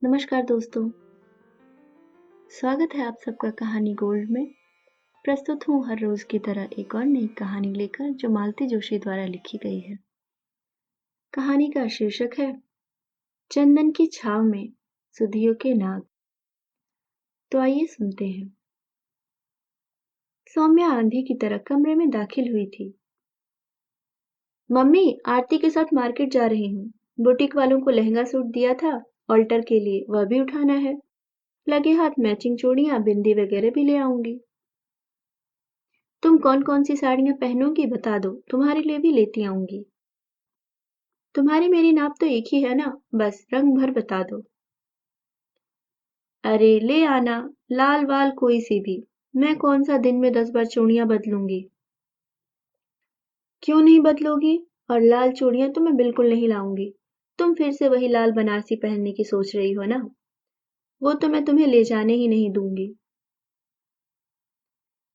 नमस्कार दोस्तों, स्वागत है आप सबका कहानी गोल्ड में। प्रस्तुत हूँ हर रोज की तरह एक और नई कहानी लेकर जो मालती जोशी द्वारा लिखी गई है। कहानी का शीर्षक है चंदन की छाव में सुधियों के नाग। तो आइए सुनते हैं। सौम्या आंधी की तरह कमरे में दाखिल हुई थी। मम्मी, आरती के साथ मार्केट जा रही हूँ। बुटीक वालों को लहंगा सूट दिया था ऑल्टर के लिए, वह भी उठाना है। लगे हाथ मैचिंग चूड़ियां बिंदी वगैरह भी ले आऊंगी। तुम कौन कौन सी साड़ियां पहनोगी बता दो, तुम्हारे लिए भी लेती आऊंगी। तुम्हारी मेरी नाप तो एक ही है ना, बस रंग भर बता दो। अरे ले आना, लाल वाल कोई सी भी। मैं कौन सा दिन में 10 बार चूड़ियां बदलूंगी। क्यों नहीं बदलोगी? और लाल चूड़ियां तो मैं बिल्कुल नहीं लाऊंगी। तुम फिर से वही लाल बनारसी पहनने की सोच रही हो ना, वो तो मैं तुम्हें ले जाने ही नहीं दूंगी।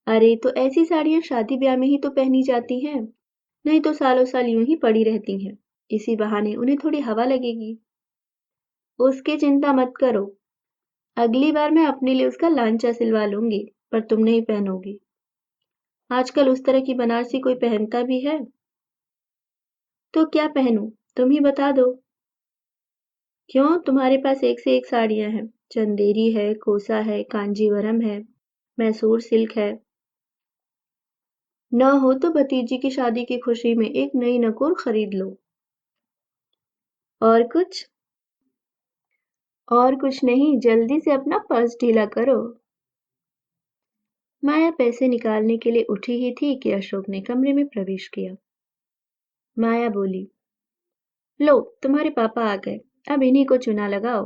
अरे तो ऐसी साड़ियां शादी ब्याह में ही तो पहनी जाती हैं, नहीं तो सालों साल यूं ही पड़ी रहती हैं। इसी बहाने उन्हें थोड़ी हवा लगेगी। उसकी चिंता मत करो, अगली बार मैं अपने लिए उसका लांचा सिलवा लूंगी, पर तुम नहीं पहनोगी। आजकल उस तरह की बनारसी कोई पहनता भी है? तो क्या पहनूं, तुम ही बता दो। क्यों, तुम्हारे पास एक से एक साड़ियां हैं। चंदेरी है, कोसा है, कांजीवरम है, मैसूर सिल्क है। न हो तो भतीजी की शादी की खुशी में एक नई नकोर खरीद लो। और कुछ? और कुछ नहीं, जल्दी से अपना पर्स ढीला करो। माया पैसे निकालने के लिए उठी ही थी कि अशोक ने कमरे में प्रवेश किया। माया बोली, लो तुम्हारे पापा आ गए, अब इन्हीं को चुना लगाओ।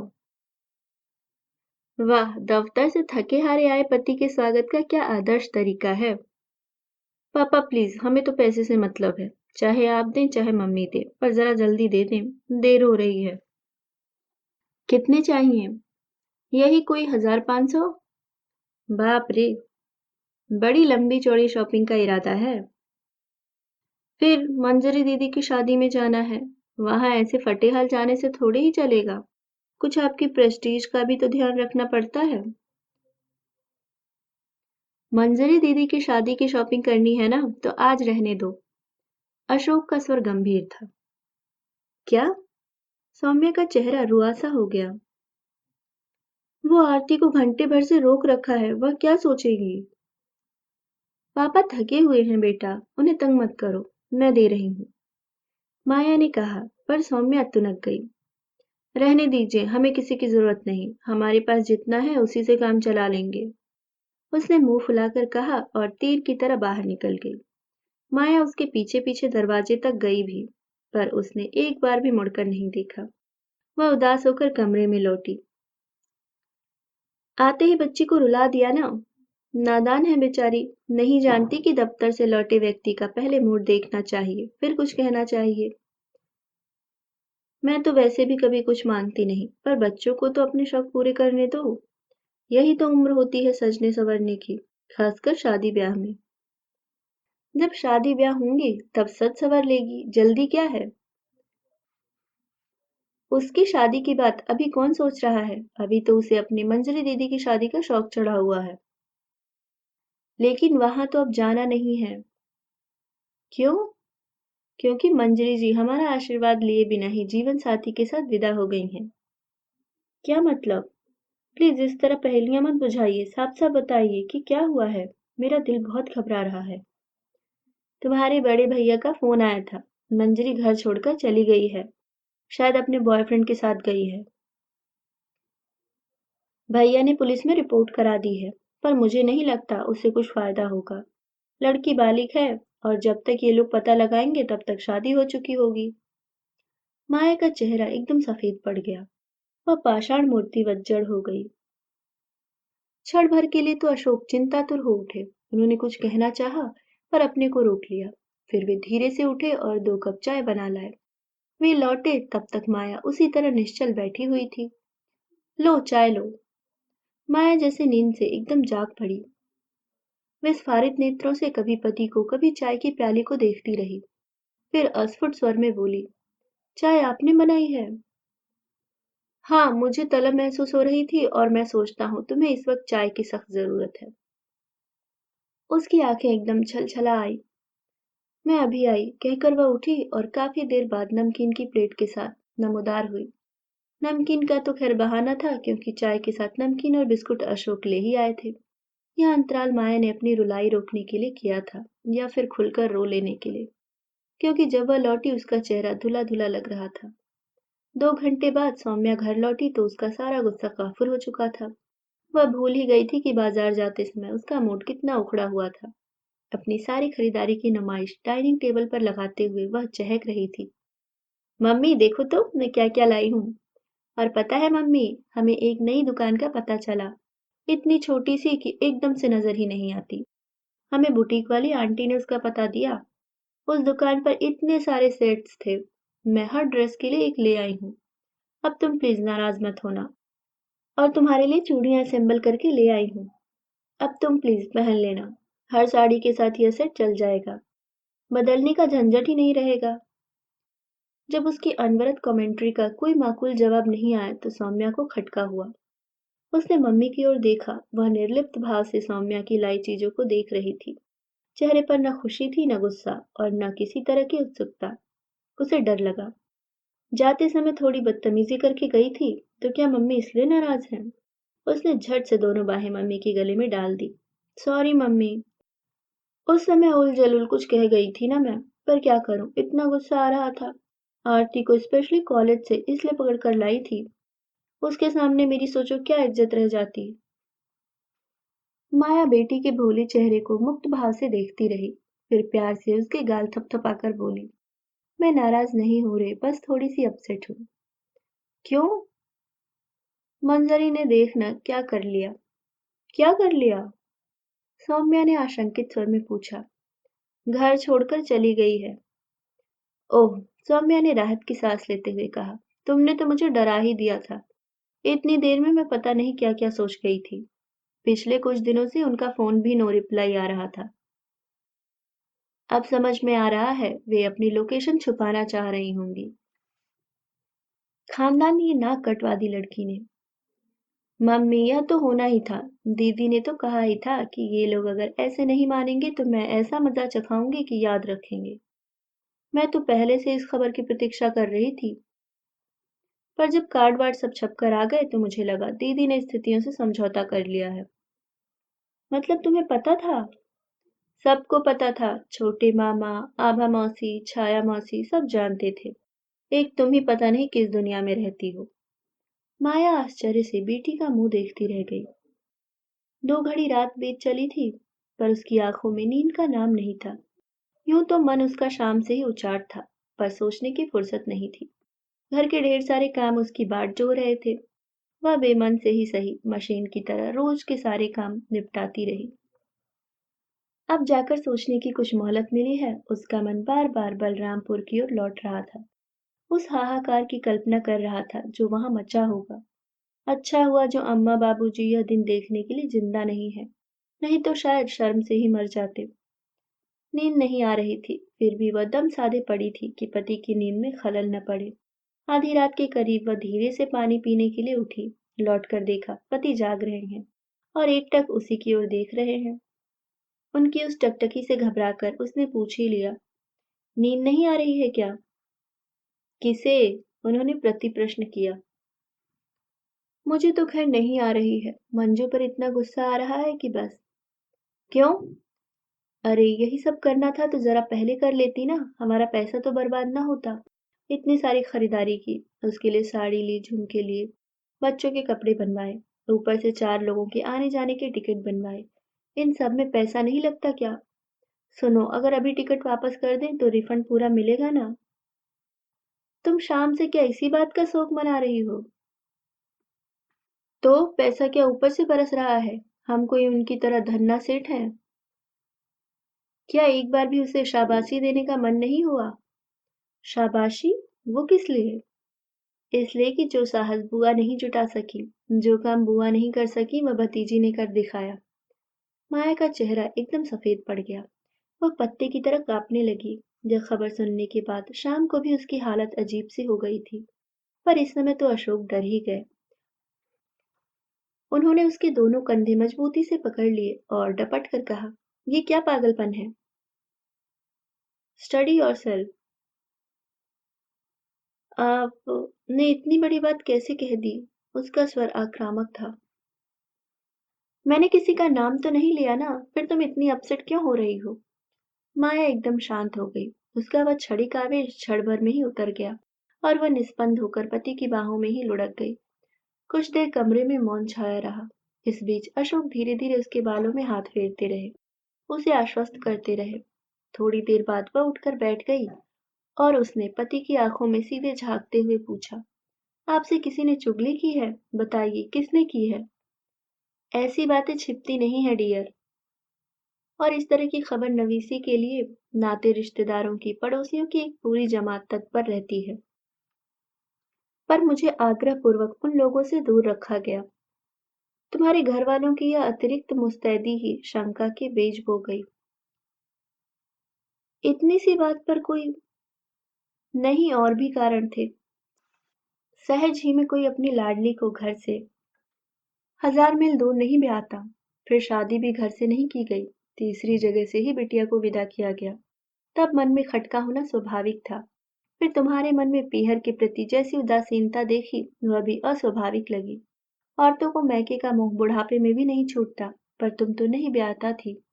वाह, दफ्तर से थके हारे आए पति के स्वागत का क्या आदर्श तरीका है। पापा प्लीज, हमें तो पैसे से मतलब है, चाहे आप दें चाहे मम्मी दे, पर जरा जल्दी दे दें, देर हो रही है। कितने चाहिए? यही कोई 1500। बाप रे, बड़ी लंबी चौड़ी शॉपिंग का इरादा है। फिर मंजरी दीदी की शादी में जाना है, वहां ऐसे फटेहाल जाने से थोड़े ही चलेगा। कुछ आपकी प्रेस्टीज का भी तो ध्यान रखना पड़ता है। मंजरी दीदी की शादी की शॉपिंग करनी है ना, तो आज रहने दो। अशोक का स्वर गंभीर था। क्या? सौम्य का चेहरा रुआसा हो गया। वो आरती को घंटे भर से रोक रखा है, वह क्या सोचेगी। पापा थके हुए हैं बेटा, उन्हें तंग मत करो, मैं दे रही हूँ, माया ने कहा। पर सौम्या तुनक गई। रहने दीजिए, हमें किसी की जरूरत नहीं, हमारे पास जितना है उसी से काम चला लेंगे, उसने मुंह फुलाकर कहा और तीर की तरह बाहर निकल गई। माया उसके पीछे पीछे दरवाजे तक गई भी, पर उसने एक बार भी मुड़कर नहीं देखा। वह उदास होकर कमरे में लौटी। आते ही बच्ची को रुला दिया ना। नादान है बेचारी, नहीं जानती कि दफ्तर से लौटे व्यक्ति का पहले मूड देखना चाहिए, फिर कुछ कहना चाहिए। मैं तो वैसे भी कभी कुछ मांगती नहीं, पर बच्चों को तो अपने शौक पूरे करने दो। यही तो उम्र होती है सजने संवरने की, खासकर शादी ब्याह में। जब शादी ब्याह होंगी तब सज सवर लेगी, जल्दी क्या है। उसकी शादी की बात अभी कौन सोच रहा है, अभी तो उसे अपनी मंजरी दीदी की शादी का शौक चढ़ा हुआ है। लेकिन वहां तो अब जाना नहीं है। क्यों? क्योंकि मंजरी जी हमारा आशीर्वाद लिए बिना ही जीवन साथी के साथ विदा हो गई हैं। क्या मतलब? प्लीज इस तरह पहेलियां मत बुझाइए, साफ साफ बताइए कि क्या हुआ है। मेरा दिल बहुत घबरा रहा है। तुम्हारे बड़े भैया का फोन आया था, मंजरी घर छोड़कर चली गई है, शायद अपने बॉयफ्रेंड के साथ गई है। भैया ने पुलिस में रिपोर्ट करा दी है, पर मुझे नहीं लगता उससे कुछ फायदा होगा। लड़की बालिग है, और जब तक ये लोग पता लगाएंगे तब तक शादी हो चुकी होगी। माया का चेहरा एकदम सफेद पड़ गया। वह पाषाण मूर्ति वज्जड़ हो गई। क्षण भर के लिए तो अशोक चिंतातुर हो उठे। उन्होंने कुछ कहना चाहा, पर अपने को रोक लिया। फिर वे धीरे से उठे और 2 कप चाय बना लाए। वे लौटे तब तक माया उसी तरह निश्चल बैठी हुई थी। लो चाय लो। माया जैसे नींद से एकदम जाग पड़ी। वे स्फारित नेत्रों से कभी पति को कभी चाय की प्याली को देखती रही। फिर अस्फुट स्वर में बोली, चाय आपने बनाई है? हाँ, मुझे तलब महसूस हो रही थी और मैं सोचता हूँ तुम्हें इस वक्त चाय की सख्त जरूरत है। उसकी आंखें एकदम छलछला आई। मैं अभी आई कहकर वह उठी और काफी देर बाद नमकीन की प्लेट के साथ नमोदार हुई। नमकीन का तो खैर बहाना था क्योंकि चाय के साथ नमकीन और बिस्कुट अशोक ले ही आए थे। यह अंतराल माया ने अपनी रुलाई रोकने के लिए किया था या फिर खुलकर रो लेने के लिए, क्योंकि जब वह लौटी उसका चेहरा धुला धुला लग रहा था। 2 घंटे बाद सौम्या घर लौटी तो उसका सारा गुस्सा काफुर हो चुका था। वह भूल ही गई थी कि बाजार जाते समय उसका मूड कितना उखड़ा हुआ था। अपनी सारी खरीदारी की नुमाइश डाइनिंग टेबल पर लगाते हुए वह चहक रही थी। मम्मी देखो तो मैं क्या क्या लाई हूँ। और पता है मम्मी, हमें एक नई दुकान का पता चला। इतनी छोटी सी कि एकदम से नजर ही नहीं आती। हमें बुटीक वाली आंटी ने उसका पता दिया। उस दुकान पर इतने सारे सेट्स थे। मैं हर ड्रेस के लिए एक ले आई हूँ। अब तुम प्लीज नाराज मत होना। और तुम्हारे लिए चूड़ियां असेंबल करके ले आई हूँ। अब तुम प्लीज पहन लेना। हर साड़ी के साथ यह सेट चल जाएगा। बदलने का झंझट ही नहीं रहेगा। जब उसकी अनवरत कमेंट्री का कोई माकूल जवाब नहीं आया तो सौम्या को खटका हुआ। उसने मम्मी की ओर देखा। वह निर्लिप्त भाव से सौम्या की लाई चीजों को देख रही थी। चेहरे पर न खुशी थी न गुस्सा और न किसी तरह की उत्सुकता। उसे डर लगा। जाते समय थोड़ी बदतमीजी करके गई थी तो क्या मम्मी इसलिए नाराज हैं? उसने झट से दोनों बाहें मम्मी के गले में डाल दी। Sorry mummy. उस समय उल जलूल कुछ कह गई थी ना मैं, पर क्या करूं, इतना गुस्सा आ रहा था। आरती को स्पेशली कॉलेज से इसलिए पकड़ कर लाई थी। उसके सामने मेरी सोचो क्या इज्जत रह जाती। माया बेटी के भोले चेहरे को मुक्त भाव से देखती रही, फिर प्यार से उसके गाल थपथपाकर बोली, मैं नाराज नहीं हो रही, बस थोड़ी सी अपसेट हूँ। क्यों? मंजरी ने देखना क्या कर लिया। क्या कर लिया? सौम्या ने आशंकित स्वर में पूछा। घर छोड़कर चली गई है। ओह, सौम्या ने राहत की सांस लेते हुए कहा, तुमने तो मुझे डरा ही दिया था। इतनी देर में मैं पता नहीं क्या क्या सोच गई थी। पिछले कुछ दिनों से उनका फोन भी नो रिप्लाई आ रहा था। अब समझ में आ रहा है वे अपनी लोकेशन छुपाना चाह रही होंगी। खानदान की नाक कटवा दी लड़की ने। मम्मी यह तो होना ही था। दीदी ने तो कहा ही था कि ये लोग अगर ऐसे नहीं मानेंगे तो मैं ऐसा मजा चखाऊंगी कि याद रखेंगे। मैं तो पहले से इस खबर की प्रतीक्षा कर रही थी। पर जब कार्ड वार्ड सब छप कर आ गए तो मुझे लगा दीदी ने स्थितियों से समझौता कर लिया है। मतलब तुम्हें पता था? सबको पता था। छोटे मामा, आभा मौसी, छाया मौसी सब जानते थे। एक तुम ही पता नहीं किस दुनिया में रहती हो। माया आश्चर्य से बेटी का मुंह देखती रह गई। 2 घड़ी रात बीत चली थी, पर उसकी आंखों में नींद का नाम नहीं था। यूं तो मन उसका शाम से ही उचाट था, पर सोचने की फुर्सत नहीं थी। घर के ढेर सारे काम उसकी बाट जो रहे थे। वह बेमन से ही सही मशीन की तरह रोज के सारे काम निपटाती रही। अब जाकर सोचने की कुछ मोहलत मिली है, उसका मन बार बार बलरामपुर की ओर लौट रहा था। उस हाहाकार की कल्पना कर रहा था जो वहां मचा होगा। अच्छा हुआ जो अम्मा बाबूजी यह दिन देखने के लिए जिंदा नहीं है, नहीं तो शायद शर्म से ही मर जाते। नींद नहीं आ रही थी, फिर भी वह दम साधे पड़ी थी कि पति की नींद में खलल न पड़े। आधी रात के करीब वह धीरे से पानी पीने के लिए उठी। लौटकर देखा पति जाग रहे हैं और एकटक उसी की ओर देख रहे हैं। उनकी उस टकटकी से घबराकर उसने पूछ ही लिया, नींद नहीं आ रही है क्या? किसे? उन्होंने प्रति प्रश्न किया। मुझे तो खैर नहीं आ रही है, मंजू पर इतना गुस्सा आ रहा है कि बस। क्यों? अरे यही सब करना था तो जरा पहले कर लेती ना, हमारा पैसा तो बर्बाद ना होता। इतनी सारी खरीदारी की, उसके लिए साड़ी ली, झुमके लिए, बच्चों के कपड़े बनवाए, ऊपर से 4 लोगों के आने जाने के टिकट बनवाए। इन सब में पैसा नहीं लगता क्या? सुनो, अगर अभी टिकट वापस कर दें तो रिफंड पूरा मिलेगा ना? तुम शाम से क्या इसी बात का शौक मना रही हो? तो पैसा क्या ऊपर से बरस रहा है? हम कोई उनकी तरह धन्ना सेठ हैं? क्या एक बार भी उसे शाबाशी देने का मन नहीं हुआ? शाबाशी? वो किस लिए? इसलिए कि जो साहस बुआ नहीं जुटा सकी, जो काम बुआ नहीं कर सकी वह भतीजी ने कर दिखाया। माया का चेहरा एकदम सफेद पड़ गया। वह पत्ते की तरह कांपने लगी। यह खबर सुनने के बाद शाम को भी उसकी हालत अजीब सी हो गई थी। पर इस समय तो अशोक डर ही गए। उन्होंने उसके दोनों कंधे मजबूती से पकड़ लिए और डपट कर कहा, ये क्या पागलपन है? Study yourself. आपने इतनी बड़ी बात कैसे कह दी? उसका स्वर आक्रामक था। मैंने किसी का नाम तो नहीं लिया ना, फिर तुम इतनी अपसेट क्यों हो रही हो? माया एकदम शांत हो गई। उसका वह क्षणिक आवेश क्षण भर में ही उतर गया और वह निस्पंद होकर पति की बाहों में ही लुढ़क गई। कुछ देर कमरे में मौन छाया रहा। इस बीच अशोक धीरे धीरे उसके बालों में हाथ फेरते रहे, उसे आश्वस्त करते रहे। थोड़ी देर बाद वह उठकर बैठ गई और उसने पति की आंखों में सीधे झांकते हुए पूछा, आपसे किसी ने चुगली की है? बताइए, किसने की है? ऐसी बातें छिपती नहीं है डियर। और इस तरह की खबर नवीसी के लिए नाते रिश्तेदारों की, पड़ोसियों की एक पूरी जमात तत्पर रहती है। पर मुझे आग्रह पूर्वक उन लोगों से दूर रखा गया। तुम्हारे घर वालों की यह अतिरिक्त मुस्तैदी ही शंका के बीज बो गई। इतनी सी बात पर कोई नहीं, और भी कारण थे। सहज ही में कोई अपनी लाडली को घर से 1000 मील दूर नहीं ब्याहता। फिर शादी भी घर से नहीं की गई, तीसरी जगह से ही बिटिया को विदा किया गया। तब मन में खटका होना स्वाभाविक था। फिर तुम्हारे मन में पीहर के प्रति जैसी उदासीनता देखी, वह भी अस्वाभाविक लगी। औरतों को मैके का मोह बुढ़ापे में भी नहीं छूटता, पर तुम तो नहीं ब्याहता थी।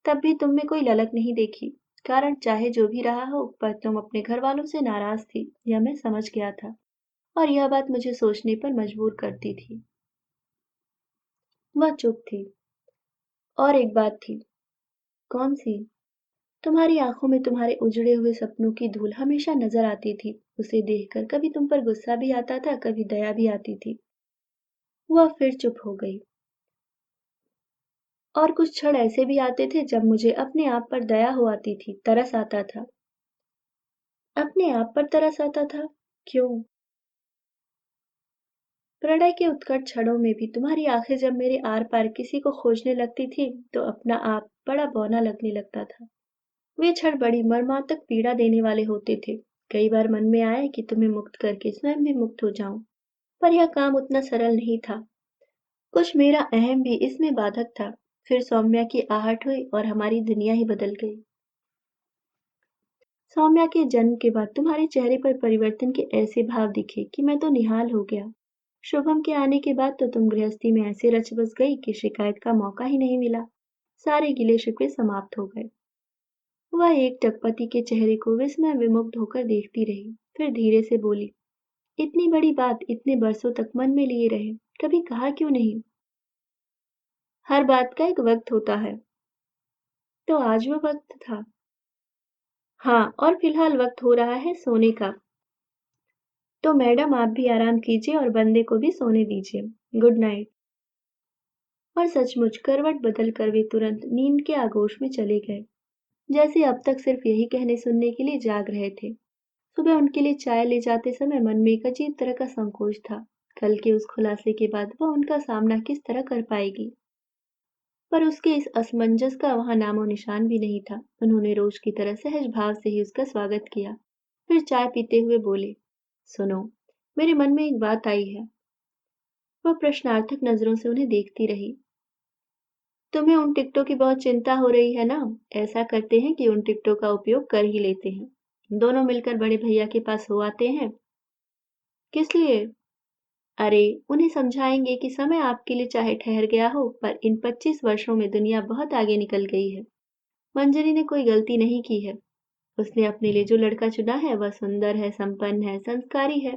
तब भी तुम में कोई ललक नहीं देखी। कारण चाहे जो भी रहा हो, पर तुम अपने घर वालों से नाराज थी, यह मैं समझ गया था। और यह बात मुझे सोचने पर मजबूर करती थी। वह चुप थी। और एक बात थी। कौन सी? तुम्हारी आंखों में तुम्हारे उजड़े हुए सपनों की धूल हमेशा नजर आती थी। उसे देखकर कभी तुम पर गुस्सा भी आता था, कभी दया भी आती थी। वह फिर चुप हो गई। और कुछ क्षण ऐसे भी आते थे जब मुझे अपने आप पर दया हो आती थी, तरस आता था। अपने आप पर तरस आता था? क्यों? प्रणय के उत्कट क्षणों में भी तुम्हारी आंखें जब मेरे आर पार किसी को खोजने लगती थी, तो अपना आप बड़ा बौना लगने लगता था। वे क्षण बड़ी मर्मांतक पीड़ा देने वाले होते थे। कई बार मन में आया कि तुम्हें मुक्त करके स्वयं भी मुक्त हो जाऊं, पर यह काम उतना सरल नहीं था। कुछ मेरा अहम भी इसमें बाधक था। फिर सौम्या की आहट हुई और हमारी दुनिया ही बदल गई। सौम्या के जन्म के बाद तुम्हारे चेहरे पर परिवर्तन के ऐसे भाव दिखे कि मैं तो निहाल हो गया। शुभम के आने के बाद तो तुम गृहस्थी में ऐसे रच बस गई कि शिकायत का मौका ही नहीं मिला। सारे गिले शिकवे समाप्त हो गए। वह एकटक पति के चेहरे को विस्मय विमुग्ध होकर देखती रही, फिर धीरे से बोली, इतनी बड़ी बात इतने बरसों तक मन में लिए रहे, कभी कहा क्यों नहीं? हर बात का एक वक्त होता है। तो आज वो वक्त था। हाँ, और फिलहाल वक्त हो रहा है सोने का। तो मैडम आप भी आराम कीजिए और बंदे को भी सोने दीजिए। Good night. और सचमुच करवट बदल कर वे तुरंत नींद के आगोश में चले गए, जैसे अब तक सिर्फ यही कहने सुनने के लिए जाग रहे थे। सुबह उनके लिए चाय ले जाते समय मन में एक अजीब तरह का संकोच था। कल के उस खुलासे के बाद वह उनका सामना किस तरह कर पाएगी? पर उसके इस असमंजस का वहां नामो निशान भी नहीं था। उन्होंने रोज की तरह सहज भाव से ही उसका स्वागत किया। फिर चाय पीते हुए बोले, सुनो, मेरे मन में एक बात आई है। वह प्रश्नार्थक नजरों से उन्हें देखती रही। तुम्हें उन टिकटों की बहुत चिंता हो रही है ना? ऐसा करते हैं कि उन टिकटों का उपयोग कर ही लेते हैं। दोनों मिलकर बड़े भैया के पास हो आते हैं। किस लिए? अरे, उन्हें समझाएंगे कि समय आपके लिए चाहे ठहर गया हो, पर इन 25 वर्षों में दुनिया बहुत आगे निकल गई है। मंजरी ने कोई गलती नहीं की है। उसने अपने लिए जो लड़का चुना है वह सुंदर है, संपन्न है, संस्कारी है,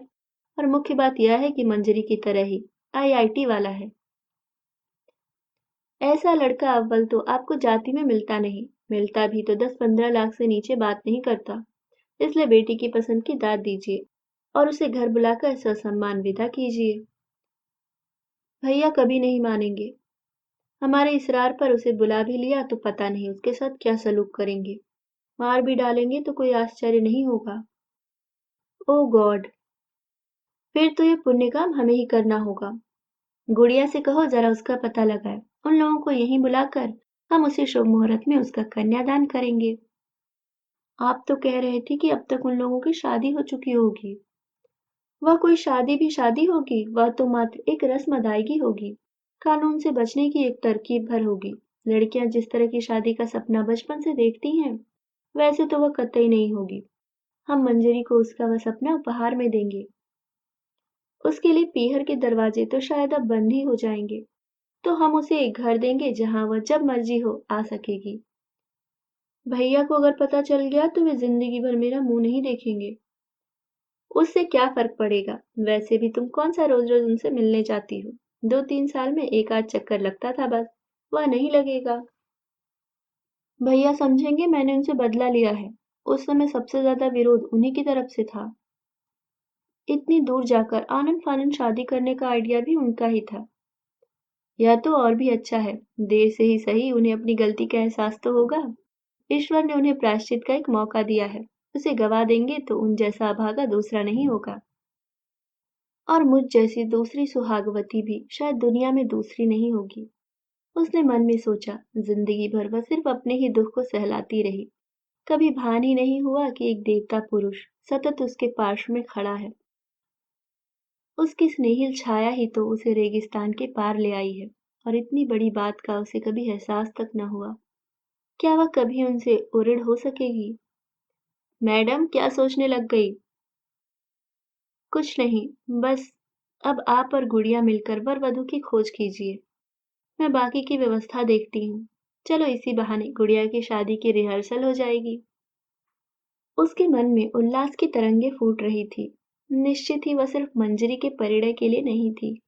और मुख्य बात यह है कि मंजरी की तरह ही आईआईटी वाला है। ऐसा लड़का अव्वल तो आपको जाति में मिलता नहीं, मिलता भी तो 10-15 लाख से नीचे बात नहीं करता। इसलिए बेटी की पसंद की दाद दीजिए और उसे घर बुलाकर ससम्मान विदा कीजिए। भैया कभी नहीं मानेंगे। हमारे इसरार पर उसे बुला भी लिया तो पता नहीं उसके साथ क्या सलूक करेंगे। मार भी डालेंगे तो कोई आश्चर्य नहीं होगा। ओह गॉड! फिर तो ये पुण्य काम हमें ही करना होगा। गुड़िया से कहो जरा उसका पता लगाए। उन लोगों को यहीं बुलाकर हम उसी शुभ मुहूर्त में उसका कन्यादान करेंगे। आप तो कह रहे थे कि अब तक उन लोगों की शादी हो चुकी होगी। वह कोई शादी भी शादी होगी, वह तो मात्र एक रस्म अदायगी होगी। कानून से बचने की एक तरकीब भर होगी। लड़कियां जिस तरह की शादी का सपना बचपन से देखती हैं, वैसे तो वह कतई नहीं होगी। हम मंजरी को उसका वह सपना उपहार में देंगे। उसके लिए पीहर के दरवाजे तो शायद अब बंद ही हो जाएंगे। तो हम उसे एक घर देंगे जहां वह जब मर्जी हो आ सकेगी। भैया को अगर पता चल गया तो वे जिंदगी भर मेरा मुंह नहीं देखेंगे। उससे क्या फर्क पड़ेगा? वैसे भी तुम कौन सा रोज रोज उनसे मिलने जाती हो? 2-3 साल में एक आध चक्कर लगता था बस। वह नहीं लगेगा। भैया समझेंगे मैंने उनसे बदला लिया है। उस समय सबसे ज्यादा विरोध उन्हीं की तरफ से था। इतनी दूर जाकर आनन फानन शादी करने का आइडिया भी उनका ही था। यह तो और भी अच्छा है। देर से ही सही उन्हें अपनी गलती का एहसास तो होगा। ईश्वर ने उन्हें प्रायश्चित का एक मौका दिया है। उसे गवा देंगे तो उन जैसा अभागा दूसरा नहीं होगा। और मुझ जैसी दूसरी सुहागवती भी शायद दुनिया में दूसरी नहीं होगी। उसने मन में सोचा। जिंदगी भर वह सिर्फ अपने ही दुख को सहलाती रही। कभी भान ही नहीं हुआ कि एक देवता पुरुष सतत उसके पार्श्व में खड़ा है। उसकी स्नेहिल छाया ही तो उसे रेगिस्तान के पार ले आई है। और इतनी बड़ी बात का उसे कभी एहसास तक न हुआ। क्या वह कभी उनसे उऋण हो सकेगी? मैडम क्या सोचने लग गई? कुछ नहीं, बस अब आप और गुड़िया मिलकर वर वधू की खोज कीजिए। मैं बाकी की व्यवस्था देखती हूँ। चलो इसी बहाने गुड़िया की शादी की रिहर्सल हो जाएगी। उसके मन में उल्लास की तरंगे फूट रही थी। निश्चित ही वह सिर्फ मंजरी के परिणय के लिए नहीं थी,